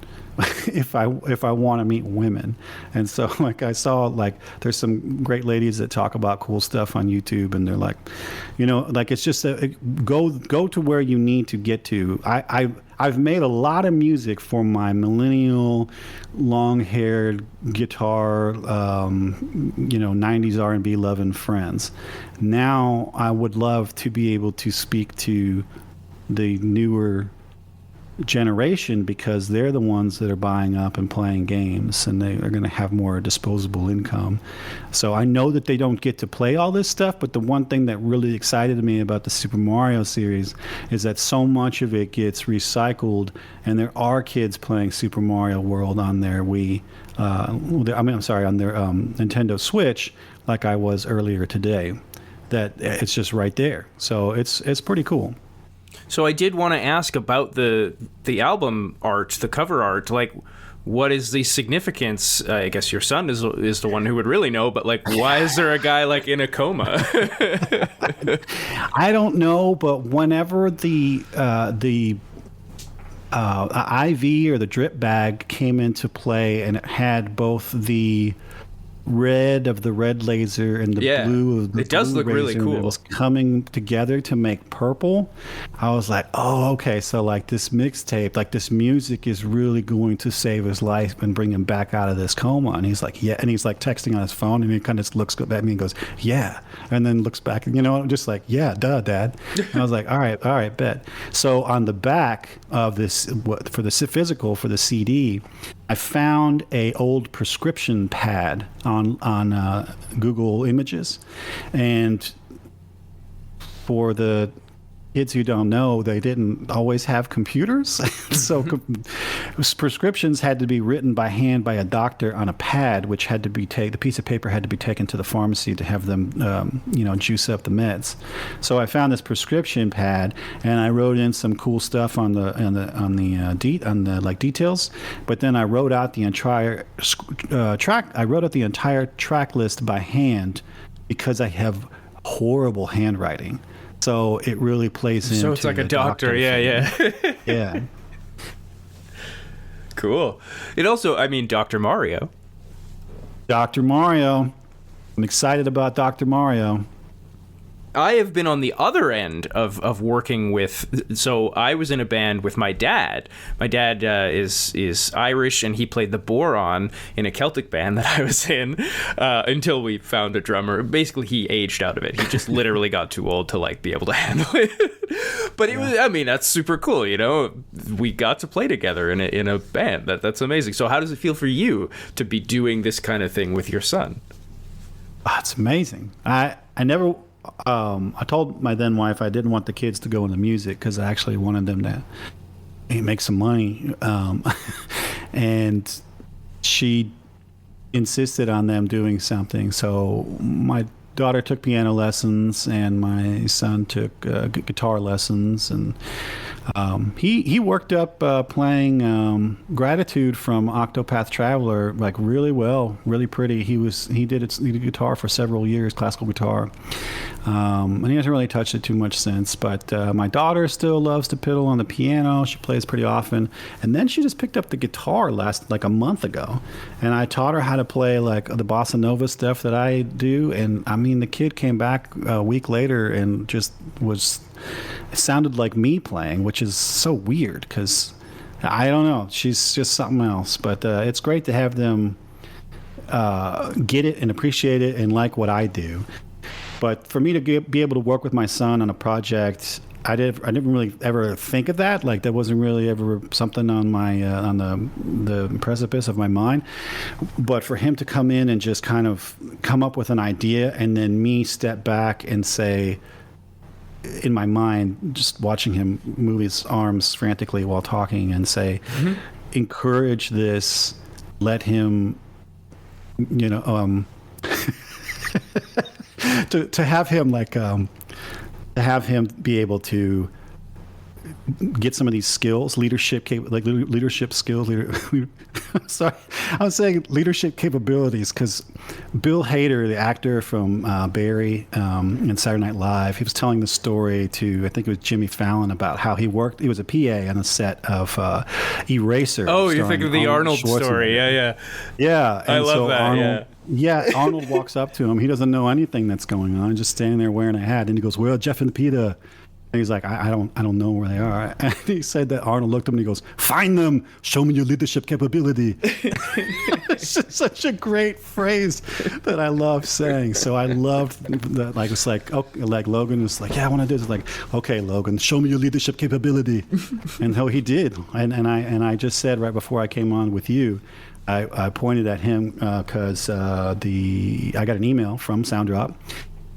if I want to meet women? And so like I saw like there's some great ladies that talk about cool stuff on YouTube, and they're like, like it's just go to where you need to get to. I've made a lot of music for my millennial, long-haired guitar, 90s R&B loving friends. Now I would love to be able to speak to the newer generation, because they're the ones that are buying up and playing games, and they are going to have more disposable income. So I know that they don't get to play all this stuff, but the one thing that really excited me about the Super Mario series is that so much of it gets recycled, and there are kids playing Super Mario World on their Wii, on their Nintendo Switch, like I was earlier today. That it's just right there. So it's pretty cool. So I did want to ask about the album art, the cover art. Like, what is the significance? I guess your son is the one who would really know. But like, why is there a guy like in a coma? I don't know, but whenever the IV or the drip bag came into play, and it had both the red of the red laser and the blue of the it does blue look really laser, cool. it was coming together to make purple. I was like, oh, okay, so like this mixtape, like this music is really going to save his life and bring him back out of this coma. And he's like, yeah, and he's like texting on his phone, and he kind of looks at me and goes, yeah, and then looks back, and just like, yeah, duh, Dad. And I was like, all right, bet. So on the back of this, for the physical, for the CD, I found a old prescription pad on Google Images, and for the kids who don't know, they didn't always have computers, so prescriptions had to be written by hand by a doctor on a pad, which had to be the piece of paper had to be taken to the pharmacy to have them, juice up the meds. So I found this prescription pad, and I wrote in some cool stuff on the details. But then I wrote out the entire track. I wrote out the entire track list by hand because I have horrible handwriting. So it really plays into. So it's like a doctor, yeah. Yeah. Cool. It also, Dr. Mario. Dr. Mario. I'm excited about Dr. Mario. I have been on the other end of working with. So I was in a band with my dad. My dad is Irish, and he played the boron in a Celtic band that I was in until we found a drummer. Basically, he aged out of it. He just literally got too old to like be able to handle it. But it was. That's super cool. We got to play together in a band. That's amazing. So how does it feel for you to be doing this kind of thing with your son? Oh, it's amazing. I never. I told my then wife I didn't want the kids to go into music because I actually wanted them to make some money. And she insisted on them doing something. So my daughter took piano lessons, and my son took guitar lessons, and he worked up playing Gratitude from Octopath Traveler like really well, really pretty. He did guitar for several years, classical guitar, and he hasn't really touched it too much since. But my daughter still loves to fiddle on the piano. She plays pretty often, and then she just picked up the guitar like a month ago, and I taught her how to play like the bossa nova stuff that I do. And the kid came back a week later and just it sounded like me playing, which is so weird because I don't know. She's just something else. But it's great to have them get it and appreciate it and like what I do. But for me to be able to work with my son on a project I didn't really ever think of that. Like that wasn't really ever something on my on the precipice of my mind. But for him to come in and just kind of come up with an idea, and then me step back and say, in my mind, just watching him move his arms frantically while talking, and say, encourage this, let him, to have him to have him be able to get some of these skills, leadership skills. Sorry, I was saying leadership capabilities because Bill Hader, the actor from Barry and Saturday Night Live, he was telling the story to, I think it was Jimmy Fallon, about how he worked. He was a PA on a set of Eraser. Oh, you're thinking of the Arnold story? Yeah. And I love so that. Arnold, Arnold walks up to him. He doesn't know anything that's going on. Just standing there wearing a hat, and he goes, "Well, Jeff and Peter." And he's like, I don't know where they are. And he said that Arnold looked at him and he goes, "Find them. Show me your leadership capability." It's just such a great phrase that I love saying. So I loved that. Like, it's like, oh, like Logan was like, "Yeah, I want to do this." It's like, "Okay, Logan, show me your leadership capability." And so he did. And I just said right before I came on with you, I pointed at him because I got an email from Sounddrop.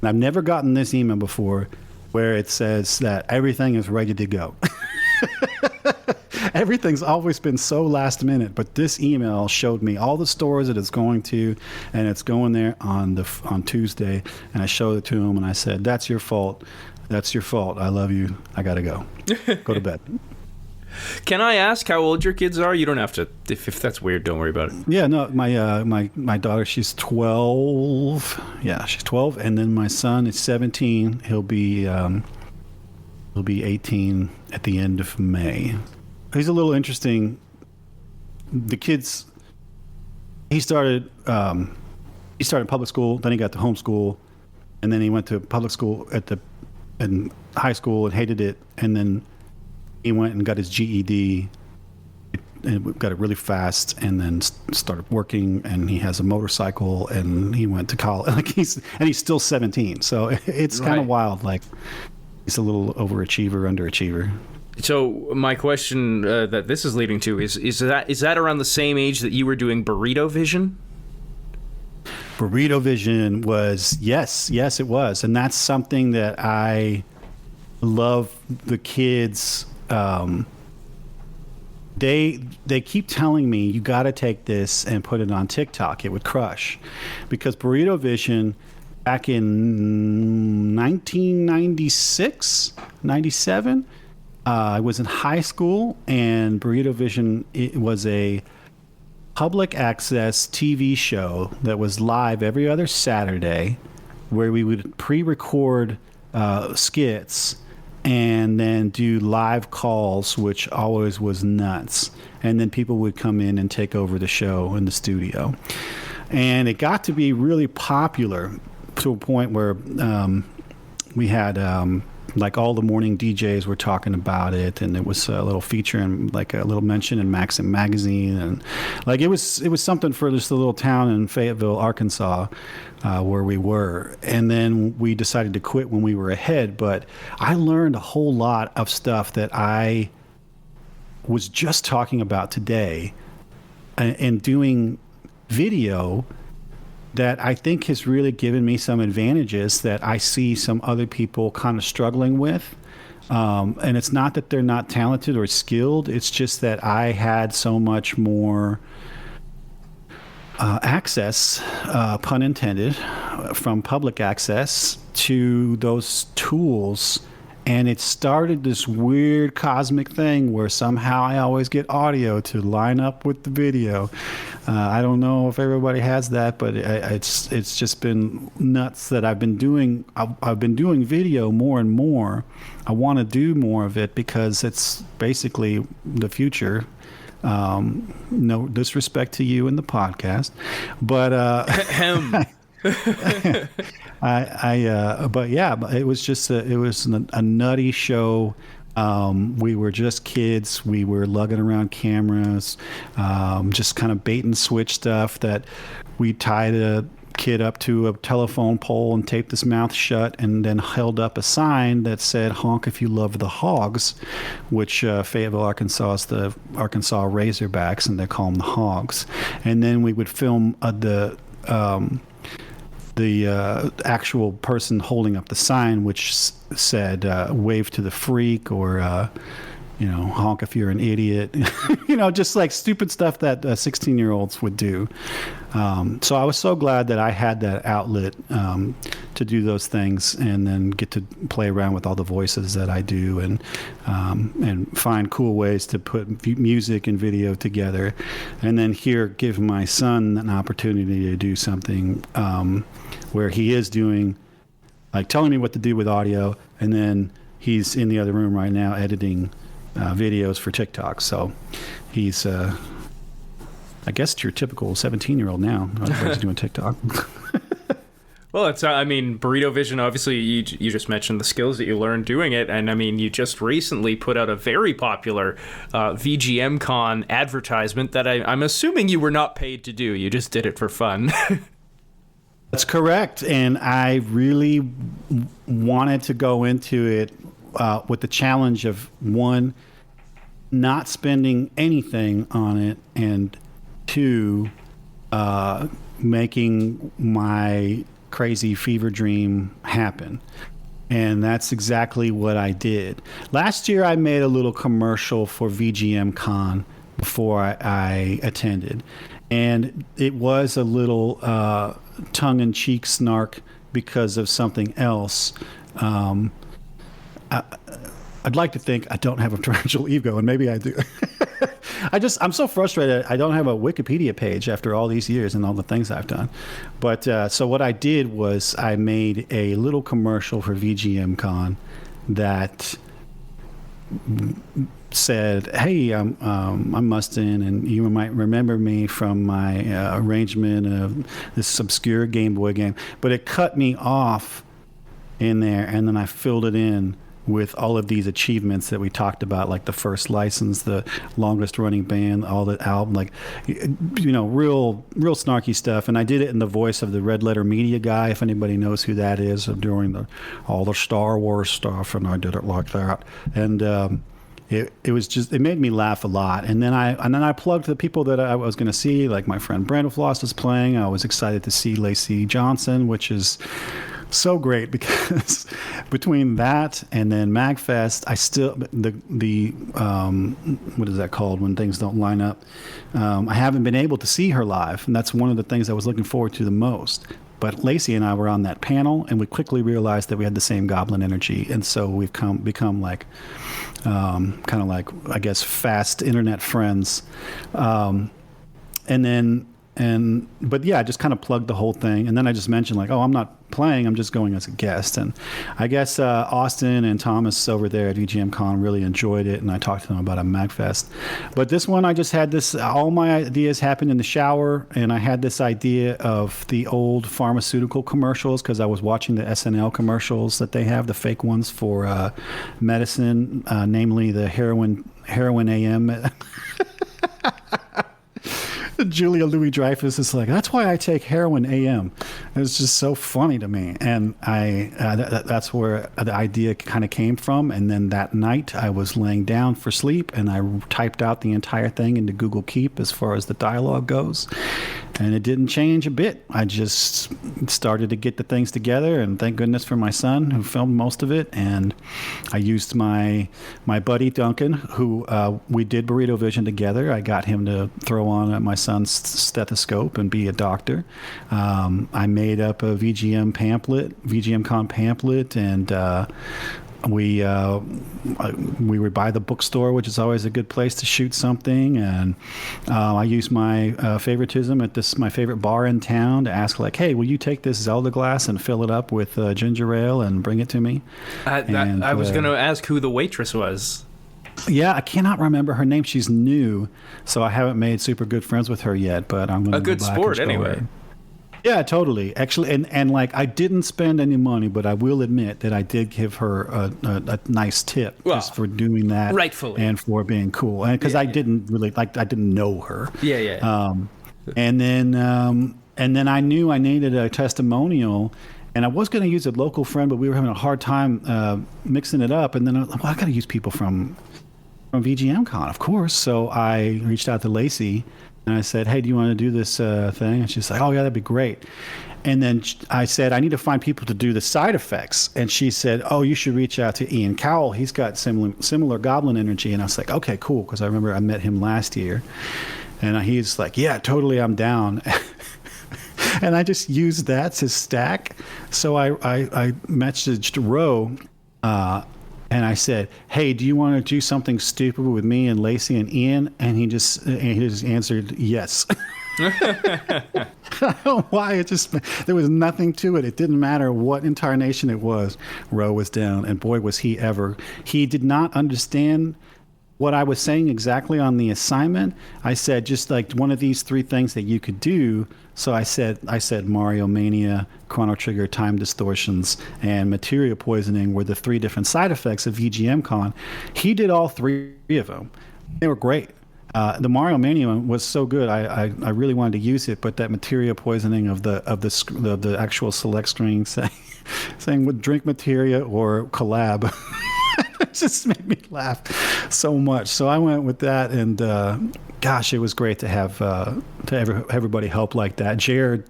And I've never gotten this email before, where it says that everything is ready to go. Everything's always been so last minute, but this email showed me all the stores that it's going to, and it's going there on Tuesday. And I showed it to him, and I said, "That's your fault. That's your fault. I love you. I gotta go. Go to bed." Can I ask how old your kids are? You don't have to. If that's weird, don't worry about it. Yeah, no, my daughter, she's 12. Yeah, she's 12, and then my son is 17. He'll be 18 at the end of May. He's a little interesting. The kids. He started public school, then he got to homeschool, and then he went to public school in high school and hated it, and then he went and got his GED and got it really fast, and then started working, and he has a motorcycle, and he went to college. Like he's still 17. So it's kind of wild. Like he's a little overachiever, underachiever. So my question that this is leading to is that around the same age that you were doing Burrito Vision? Burrito Vision was, yes, it was. And that's something that I love. The kids, they keep telling me, "You got to take this and put it on TikTok. It would crush." Because Burrito Vision, back in 1996, 97, I was in high school, and Burrito Vision, it was a public access TV show that was live every other Saturday, where we would pre-record skits and then do live calls, which always was nuts. And then people would come in and take over the show in the studio. And it got to be really popular to a point where we had like all the morning DJs were talking about it, and it was a little feature and like a little mention in Maxim magazine, and like it was something for just a little town in Fayetteville, Arkansas, where we were. And then we decided to quit when we were ahead, but I learned a whole lot of stuff that I was just talking about today, and doing video, that I think has really given me some advantages that I see some other people kind of struggling with. And it's not that they're not talented or skilled. It's just that I had so much more access, pun intended, from public access to those tools. And it started this weird cosmic thing where somehow I always get audio to line up with the video. I don't know if everybody has that, but it's just been nuts that I've been doing video more and more. I want to do more of it because it's basically the future. No disrespect to you and the podcast, but but yeah, it was just a nutty show. We were just kids. We were lugging around cameras, just kind of bait and switch stuff that we tie to kid up to a telephone pole and taped his mouth shut, and then held up a sign that said "Honk if you love the Hogs," which Fayetteville, Arkansas is the Arkansas Razorbacks, and they call them the Hogs. And then we would film the actual person holding up the sign, which said "Wave to the freak," or honk if you're an idiot. Just like stupid stuff that 16-year-olds would do. So I was so glad that I had that outlet to do those things, and then get to play around with all the voices that I do, and find cool ways to put music and video together, and then give my son an opportunity to do something where he is doing, like, telling me what to do with audio, and then he's in the other room right now editing videos for TikTok. So he's, I guess, it's your typical 17-year-old now. Everybody's doing TikTok. Well, it's, Burrito Vision, obviously, you just mentioned the skills that you learned doing it. And, you just recently put out a very popular VGM Con advertisement that I'm assuming you were not paid to do. You just did it for fun. That's correct. And I really wanted to go into it with the challenge of, one, not spending anything on it, and two, making my crazy fever dream happen. And that's exactly what I did. Last year, I made a little commercial for VGM Con before I attended. And it was a little tongue-in-cheek snark because of something else. I'd like to think I don't have a torrential ego, and maybe I do. I'm so frustrated. I don't have a Wikipedia page after all these years and all the things I've done. But so what I did was I made a little commercial for VGM Con that said, "Hey, I'm Mustin, and you might remember me from my arrangement of this obscure Game Boy game." But it cut me off in there, and then I filled it in with all of these achievements that we talked about, like the first license, the longest running band, all the album, like, real snarky stuff. And I did it in the voice of the Red Letter Media guy, if anybody knows who that is, during all the Star Wars stuff, and I did it like that. And it made me laugh a lot. And then I plugged the people that I was going to see, like my friend Brandon Floss was playing. I was excited to see Lacey Johnson, which is so great, because between that and then MagFest, I still the what is that called when things don't line up? I haven't been able to see her live, and that's one of the things I was looking forward to the most. But Lacey and I were on that panel, and we quickly realized that we had the same goblin energy, and so we've become like kind of like, I guess, fast internet friends. But yeah, I just kind of plugged the whole thing. And then I just mentioned, like, oh, I'm not playing, I'm just going as a guest. And I guess Austin and Thomas over there at VGM Con really enjoyed it, and I talked to them about a MagFest. But this one, I just had all my ideas happened in the shower, and I had this idea of the old pharmaceutical commercials, because I was watching the SNL commercials that they have, the fake ones for medicine, namely the heroin AM. Julia Louis-Dreyfus is like, "That's why I take heroin AM." It's just so funny to me, and that's where the idea kind of came from. And then that night, I was laying down for sleep, and I typed out the entire thing into Google Keep as far as the dialogue goes, and it didn't change a bit. I just started to get the things together, and thank goodness for my son, who filmed most of it. And I used my buddy Duncan, who we did Burrito Vision together. I got him to throw on my son's stethoscope and be a doctor. I made up a VGM Con pamphlet, and we were by the bookstore, which is always a good place to shoot something. And I used my favoritism at my favorite bar in town to ask, like, "Hey, will you take this Zelda glass and fill it up with ginger ale and bring it to me?" I was going to ask who the waitress was. Yeah, I cannot remember her name. She's new, so I haven't made super good friends with her yet, but I'm going to a good sport anyway. Yeah, totally. Actually, and like, I didn't spend any money, but I will admit that I did give her a nice tip, just for doing that, rightfully, and for being cool, and because I didn't really I didn't know her. Yeah. And then And then I knew I needed a testimonial, and I was going to use a local friend, but we were having a hard time mixing it up. And then I got to use people from VGMCon, of course. So I reached out to Lacey, and I said, "Hey, do you want to do this thing?" And she's like, "Oh yeah, that'd be great." And then I said, "I need to find people to do the side effects." And she said, "Oh, you should reach out to Ian Cowell. He's got similar goblin energy." And I was like, "Okay, cool," because I remember I met him last year. And he's like, "Yeah, totally, I'm down." And I just used that to stack. So I messaged Ro, and I said, "Hey, do you want to do something stupid with me and Lacey and Ian?" And he just answered yes. I don't know why. There was nothing to it. It didn't matter what incarnation it was. Ro was down, and boy, was he ever. He did not understand what I was saying exactly on the assignment. I said just like one of these 3 things that you could do. So I said Mario Mania, Chrono Trigger, time distortions, and materia poisoning were the 3 different side effects of VGMCon. He did all 3 of them. They were great. The Mario Mania one was so good. I really wanted to use it, but that materia poisoning of the actual select screen saying would drink materia or collab. It just made me laugh so much. So I went with that, and gosh, it was great to have everybody help like that. Jared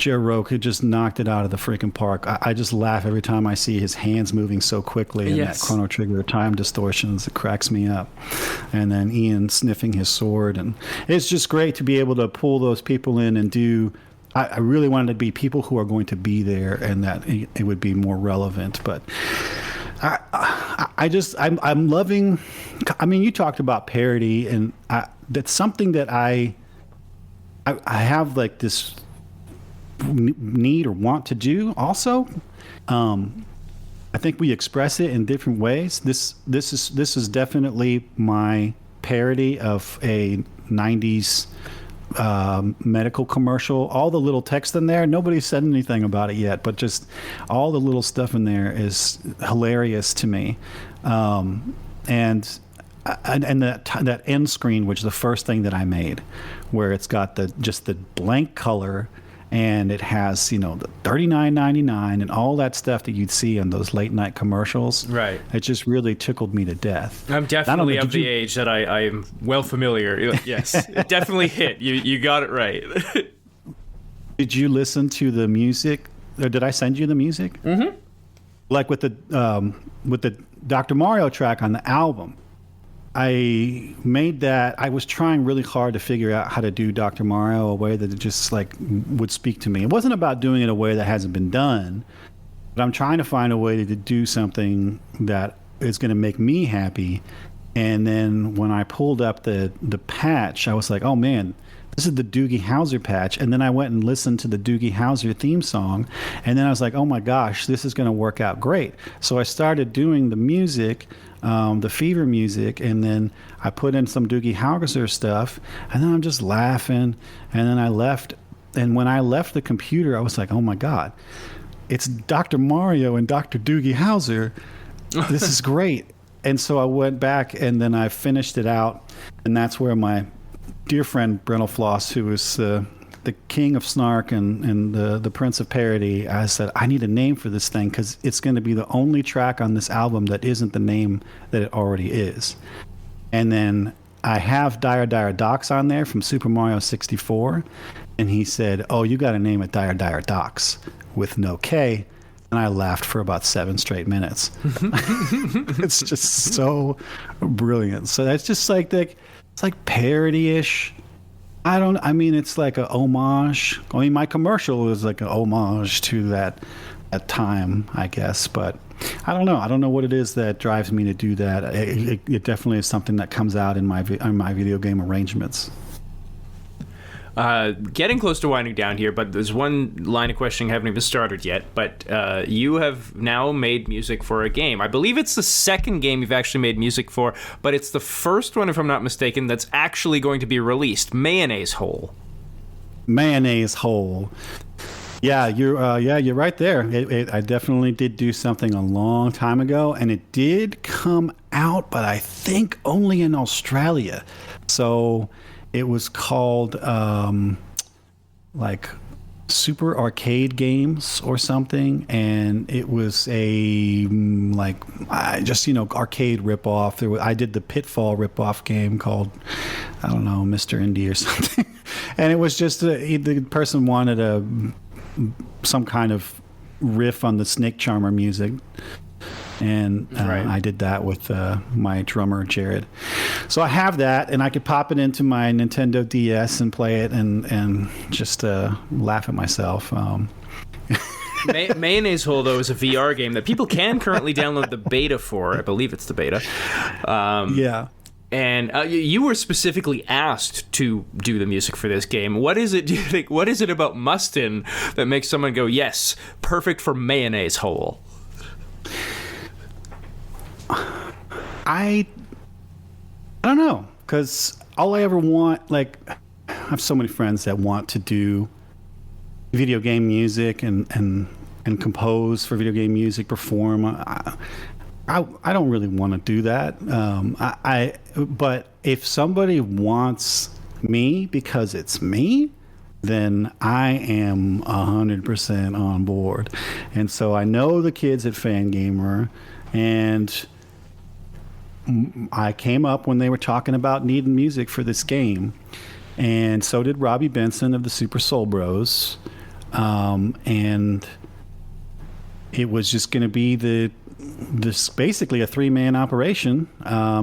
Roque, who just knocked it out of the freaking park. I just laugh every time I see his hands moving so quickly, and that Chrono Trigger time distortions. It cracks me up. And then Ian sniffing his sword, and it's just great to be able to pull those people in and do. I really wanted to be people who are going to be there, and that it would be more relevant, but. I'm loving. I mean, you talked about parody, and that's something that I have like this need or want to do. Also, I think we express it in different ways. This is definitely my parody of a '90s medical commercial. All the little text in there, nobody said anything about it yet, but just all the little stuff in there is hilarious to me. And that end screen, which is the first thing that I made, where it's got just the blank color, and it has the $39.99 and all that stuff that you'd see on those late night commercials. Right. It just really tickled me to death. I'm definitely of the age that I am well familiar. Yes, it definitely hit. You got it right. Did you listen to the music? Or did I send you the music? Mm-hmm. Like with the Dr. Mario track on the album. I made that. I was trying really hard to figure out how to do Dr. Mario a way that it just like would speak to me. It wasn't about doing it a way that hasn't been done, but I'm trying to find a way to do something that is going to make me happy. And then when I pulled up the patch, I was like, oh man, this is the Doogie Howser patch. And then I went and listened to the Doogie Howser theme song. And then I was like, oh my gosh, this is going to work out great. So I started doing the music, the Fever music, and then I put in some Doogie Howser stuff. And then I'm just laughing. And then I left. And when I left the computer, I was like, oh my God, it's Dr. Mario and Dr. Doogie Howser. This is great. And so I went back and then I finished it out. And that's where my dear friend Brennel Floss, who is the king of snark and the prince of parody, I said, I need a name for this thing because it's going to be the only track on this album that isn't the name that it already is. And then I have Dire Dire Docks on there from Super Mario 64. And he said, oh, you got to name it Dire Dire Docks with no K. And I laughed for about 7 straight minutes. It's just so brilliant. So that's just like it's like parody-ish. I mean, it's like a homage. I mean, my commercial was like a homage to that time, I guess. But I don't know. I don't know what it is that drives me to do that. It definitely is something that comes out in my video game arrangements. Getting close to winding down here, but there's one line of questioning I haven't even started yet. But you have now made music for a game. I believe it's the second game you've actually made music for, but it's the first one, if I'm not mistaken, that's actually going to be released. Mayonnaise Hole. Mayonnaise Hole. Yeah, you're right there. I definitely did do something a long time ago, and it did come out, but I think only in Australia. So it was called like super arcade games or something, and it was a arcade ripoff. I did the Pitfall ripoff game called, I don't know, Mr. Indie or something, and it was just the person wanted some kind of riff on the Snake Charmer music. And I did that with my drummer, Jared. So I have that, and I could pop it into my Nintendo DS and play it and just laugh at myself. Mayonnaise Hole, though, is a VR game that people can currently download the beta for. I believe it's the beta. Yeah. And you were specifically asked to do the music for this game. What is it, do you think, what is it about Mustin that makes someone go, yes, perfect for Mayonnaise Hole? I don't know, because all I ever want, like, I have so many friends that want to do video game music and compose for video game music, perform. I don't really want to do that. But if somebody wants me because it's me, then I am 100% on board. And so I know the kids at Fangamer, and I came up when they were talking about needing music for this game, and so did Robbie Benson of the Super Soul Bros, and it was just going to be this basically a 3-man operation.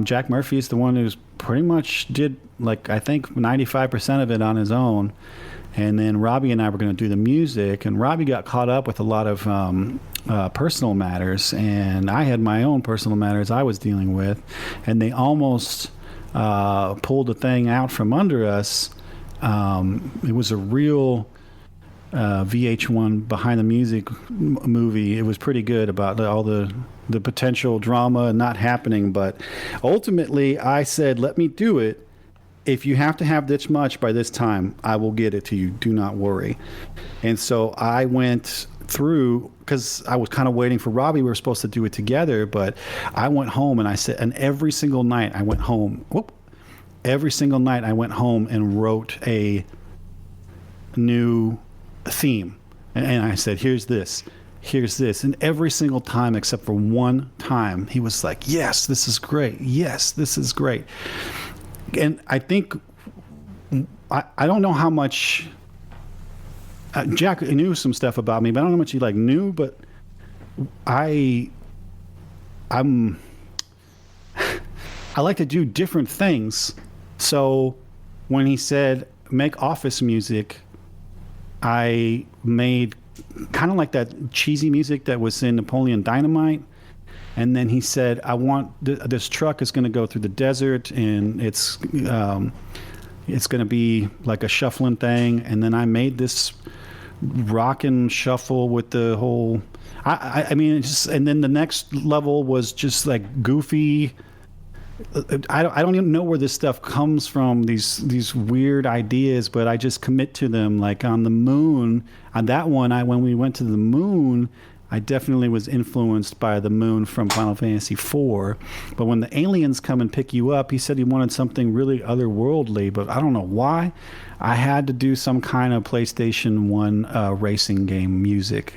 Jack Murphy is the one who's pretty much did, like, I think 95% of it on his own, and then Robbie and I were going to do the music, and Robbie got caught up with a lot of personal matters, and I had my own personal matters I was dealing with, and they almost pulled the thing out from under us. It was a real VH1 behind the music movie. It was pretty good about all the potential drama not happening, but ultimately I said, let me do it. If you have to have this much by this time, I will get it to you. Do not worry. And so I went through, because I was kind of waiting for Robbie. We were supposed to do it together, but I went home and I said, and every single night I went home. Every single night I went home and wrote a new theme. And I said, here's this. And every single time except for one time, he was like, yes, this is great. Yes, this is great. And I think, I don't know how much, Jack knew some stuff about me, but I don't know how much he knew, but I like to do different things. So when he said, make office music, I made kind of like that cheesy music that was in Napoleon Dynamite. And then he said, I want this truck is going to go through the desert, and it's going to be like a shuffling thing. And then I made this rock and shuffle with the whole, I mean, and then the next level was just like goofy. I don't even know where this stuff comes from, these weird ideas, but I just commit to them. Like on the moon, on that one, when we went to the moon, I definitely was influenced by the moon from Final Fantasy IV. But when the aliens come and pick you up, he said he wanted something really otherworldly, but I don't know why. I had to do some kind of PlayStation 1 racing game music.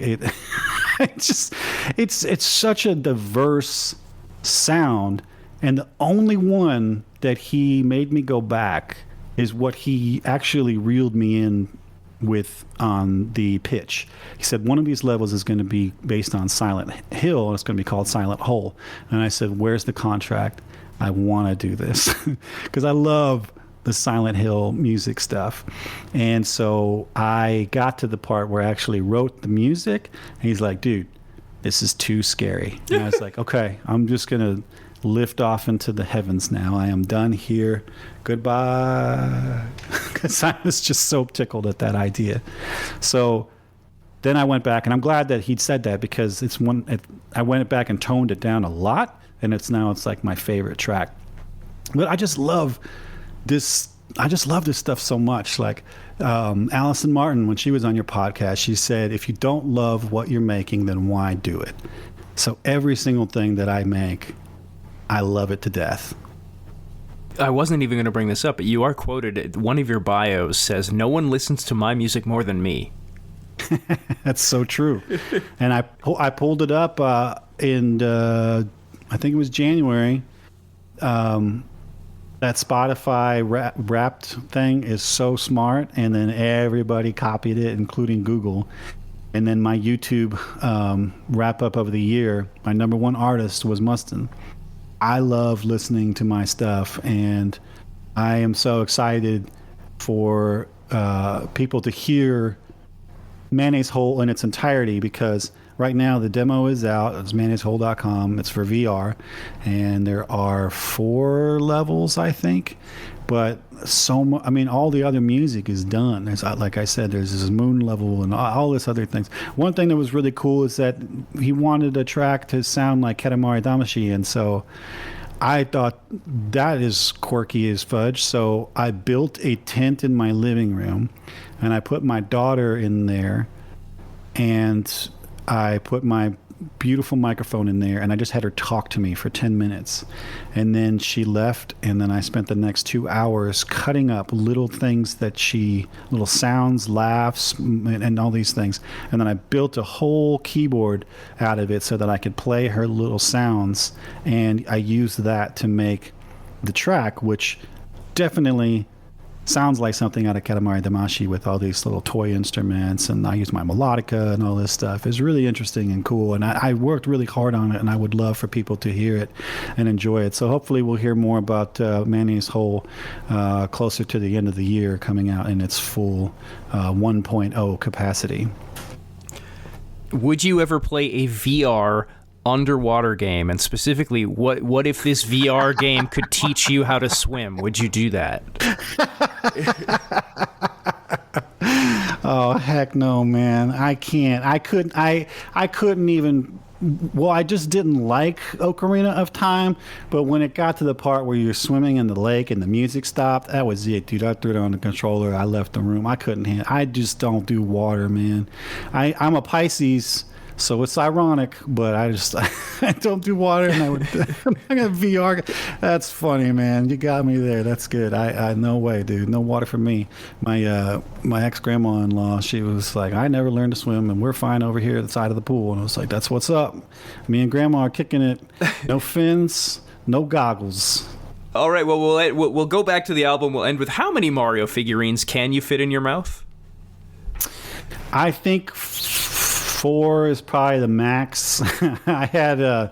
It's such a diverse sound, and the only one that he made me go back is what he actually reeled me in with on the pitch. He said one of these levels is going to be based on Silent Hill, and it's going to be called Silent Hole. And I said, where's the contract? I want to do this because I love the Silent Hill music stuff. And so I got to the part where I actually wrote the music, and he's like, dude, this is too scary. And I was like, okay, I'm just going to lift off into the heavens now. I am done here. Goodbye. Because I was just so tickled at that idea. So then I went back, and I'm glad that he'd said that, because I went back and toned it down a lot, and it's like my favorite track. But I just love this. I just love this stuff so much. Like Allison Martin, when she was on your podcast, she said, if you don't love what you're making, then why do it? So every single thing that I make, I love it to death. I wasn't even going to bring this up, but you are quoted. One of your bios says, "No one listens to my music more than me." That's so true. And I pulled it up in I think it was January. That Spotify Wrapped thing is so smart, and then everybody copied it, including Google. And then my YouTube wrap up of the year, my number one artist was Mustin. I love listening to my stuff, and I am so excited for people to hear Mayonnaise Hole in its entirety, because right now the demo is out. It's mayonnaisehole.com. It's for VR, and there are 4 levels, I think. But I mean, all the other music is done. There's, like I said, there's this moon level and all this other things. One thing that was really cool is that he wanted a track to sound like Katamari Damacy, and so I thought that is quirky as fudge. So I built a tent in my living room, and I put my daughter in there, and I put my beautiful microphone in there, and I just had her talk to me for 10 minutes. And then she left, and then I spent the next 2 hours cutting up little things little sounds, laughs, and all these things. And then I built a whole keyboard out of it so that I could play her little sounds. And I used that to make the track, which definitely sounds like something out of Katamari Damacy with all these little toy instruments, and I use my melodica and all this stuff. It's really interesting and cool, and I worked really hard on it, and I would love for people to hear it and enjoy it. So hopefully we'll hear more about Mayonnaise Hole closer to the end of the year, coming out in its full 1.0 capacity. Would you ever play a VR underwater game? And specifically, what if this VR game could teach you how to swim? Would you do that? Oh, heck no, man. I can't. I couldn't even. Well, I just didn't like Ocarina of Time, but when it got to the part where you're swimming in the lake and the music stopped, that was it, dude. I threw it on the controller. I left the room. I couldn't handle. I just don't do water, man. I'm a Pisces, so it's ironic, but I don't do water, and I got VR. That's funny, man. You got me there. That's good. I no way, dude. No water for me. My ex-grandma-in-law, she was like, I never learned to swim, and we're fine over here at the side of the pool. And I was like, that's what's up. Me and Grandma are kicking it. No fins, no goggles. All right. Well, we'll go back to the album. We'll end with, how many Mario figurines can you fit in your mouth? I think 4 is probably the max. I had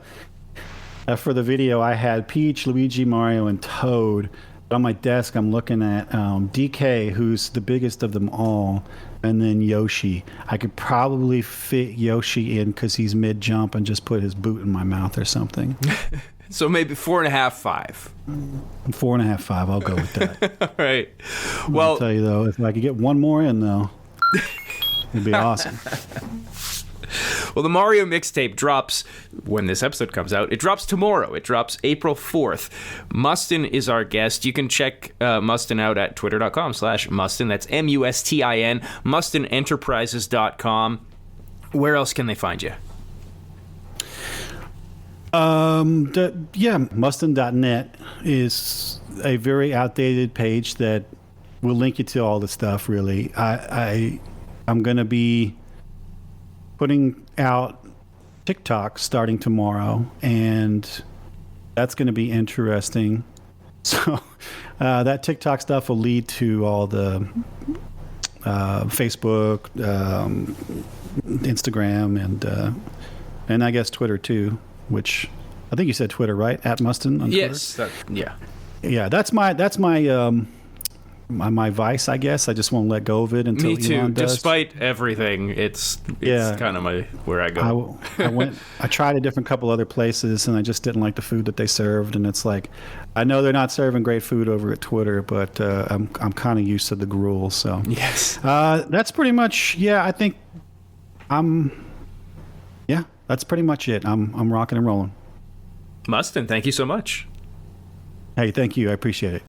for the video, I had Peach, Luigi, Mario, and Toad. On my desk, I'm looking at DK, who's the biggest of them all, and then Yoshi. I could probably fit Yoshi in because he's mid-jump, and just put his boot in my mouth or something. So maybe 4.5, 5. 4.5, 5. I'll go with that. All right. Well, I'll tell you though, if I could get one more in though, it'd be awesome. Well, the Mario mixtape drops when this episode comes out. It drops tomorrow. It drops April 4th. Mustin is our guest. You can check Mustin out at twitter.com/Mustin. That's MUSTIN. MustinEnterprises.com. Where else can they find you? Mustin.net is a very outdated page that will link you to all the stuff, really. I'm going to be putting out TikTok starting tomorrow, and that's going to be interesting. So that TikTok stuff will lead to all the Facebook, Instagram, and I guess Twitter too, which I think you said Twitter, right? At Mustin on Twitter? Yes. Yeah. Yeah, that's my my vice, I guess. I just won't let go of it until Me too. Elon does. Despite everything, it's kind of where I go. I tried a different couple other places, and I just didn't like the food that they served. And it's like, I know they're not serving great food over at Twitter, but I'm kind of used to the gruel. So yes, that's pretty much. Yeah, I think that's pretty much it. I'm rocking and rolling. Mustin, thank you so much. Hey, thank you. I appreciate it.